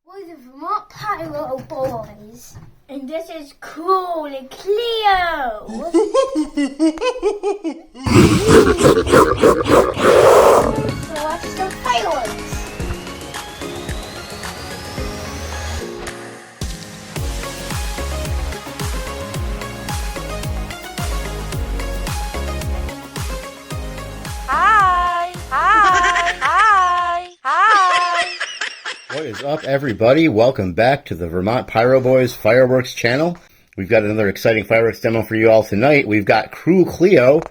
We're the Vermont Pyro Boys, and this is Cool and Cleo. So watch some fireworks. What is up, everybody? Welcome back to the Vermont PyroBoys Fireworks channel. We've got another exciting fireworks demo for you all tonight. We've got Cruel Cleo.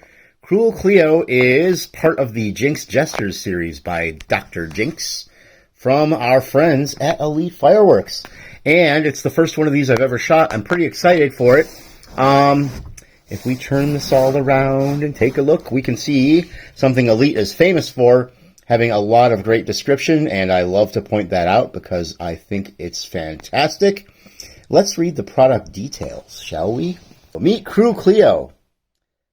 Cruel Cleo is part of the Jinx Jesters Series by Dr. Jinx from our friends at Elite Fireworks. And it's the first one of these I've ever shot. I'm pretty excited for it. If we turn this all around and take a look, we can see something Elite is famous for, having a lot of great description, and I love to point that out because I think it's fantastic. Let's read the product details, shall we? Meet Cruel Cleo,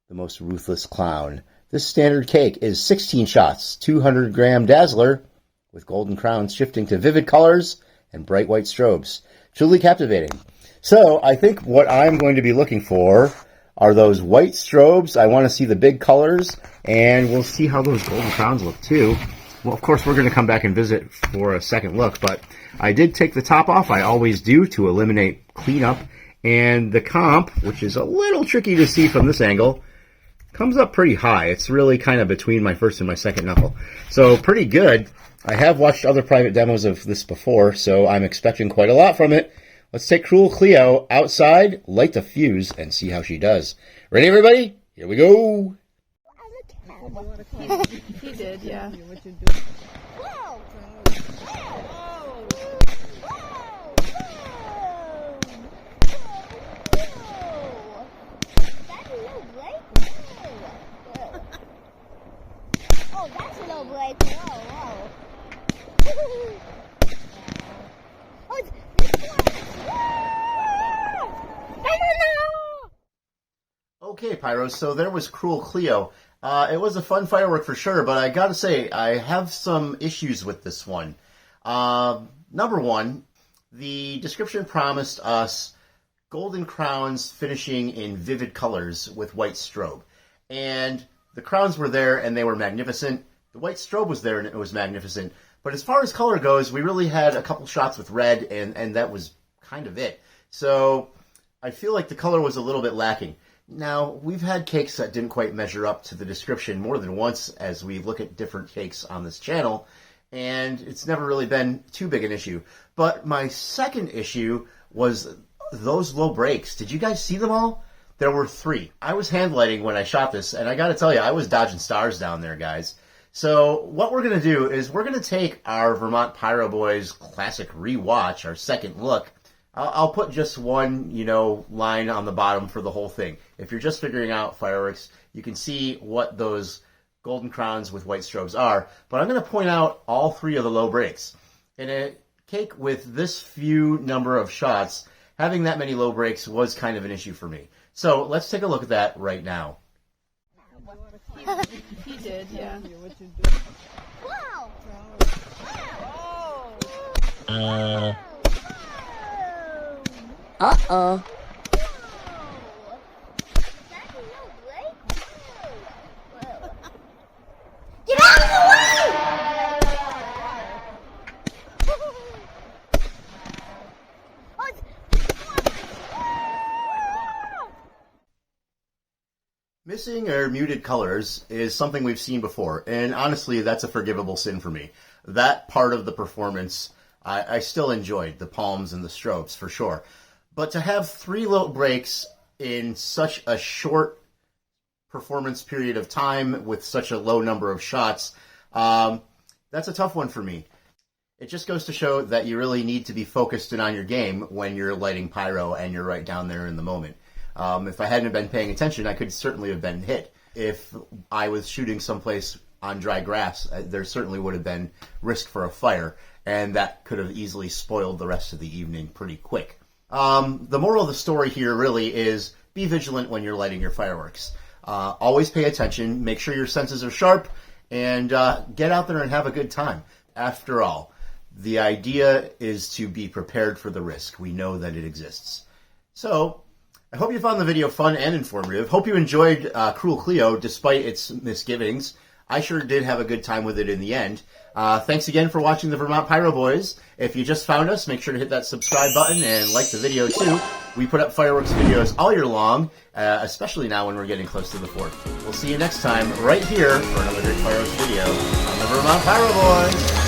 the most ruthless clown. This standard cake is 16 shots, 200-gram dazzler, with golden crowns shifting to vivid colors and bright white strobes. Truly captivating. So I think what I'm going to be looking for are those white strobes. I want to see the big colors, and we'll see how those golden crowns look too. Well, of course, we're going to come back and visit for a second look, but I did take the top off. I always do to eliminate cleanup, and the comp, which is a little tricky to see from this angle, comes up pretty high. It's really kind of between my first and my second knuckle. So pretty good. I have watched other private demos of this before, so I'm expecting quite a lot from it. Let's take Cruel Cleo outside, light the fuse, and see how she does. Ready, everybody? Here we go. He did, yeah. Whoa! That's a little break. Oh, that's a little break. Whoa. Oh, this one. Okay, Pyros, so there was Cruel Cleo. It was a fun firework for sure, but I gotta say, I have some issues with this one. Number one, the description promised us golden crowns finishing in vivid colors with white strobe. And the crowns were there and they were magnificent. The white strobe was there and it was magnificent. But as far as color goes, we really had a couple shots with red and that was kind of it. So I feel like the color was a little bit lacking. Now, we've had cakes that didn't quite measure up to the description more than once as we look at different cakes on this channel, and it's never really been too big an issue. But my second issue was those low breaks. Did you guys see them all? There were 3. I was hand lighting when I shot this, and I gotta tell you, I was dodging stars down there, guys. So what we're gonna do is we're gonna take our Vermont Pyro Boys classic Rewatch, our second look. I'll put just one, line on the bottom for the whole thing. If you're just figuring out fireworks, you can see what those golden crowns with white strobes are. But I'm going to point out all 3 of the low breaks. In a cake with this few number of shots, having that many low breaks was kind of an issue for me. So let's take a look at that right now. He did, yeah. Wow! Uh-oh. Get out of the way! Missing or muted colors is something we've seen before, and honestly, that's a forgivable sin for me. That part of the performance, I still enjoyed, the palms and the strobes, for sure. But to have 3 low breaks in such a short performance period of time with such a low number of shots, that's a tough one for me. It just goes to show that you really need to be focused and on your game when you're lighting pyro and you're right down there in the moment. If I hadn't been paying attention, I could certainly have been hit. If I was shooting someplace on dry grass, there certainly would have been risk for a fire, and that could have easily spoiled the rest of the evening pretty quick. The moral of the story here really is be vigilant when you're lighting your fireworks. Always pay attention, make sure your senses are sharp, and get out there and have a good time. After all, the idea is to be prepared for the risk. We know that it exists. So, I hope you found the video fun and informative. Hope you enjoyed Cruel Cleo despite its misgivings. I sure did have a good time with it in the end. Thanks again for watching the Vermont Pyro Boys. If you just found us, make sure to hit that subscribe button and like the video too. We put up fireworks videos all year long, especially now when we're getting close to the 4th. We'll see you next time right here for another great fireworks video on the Vermont Pyro Boys.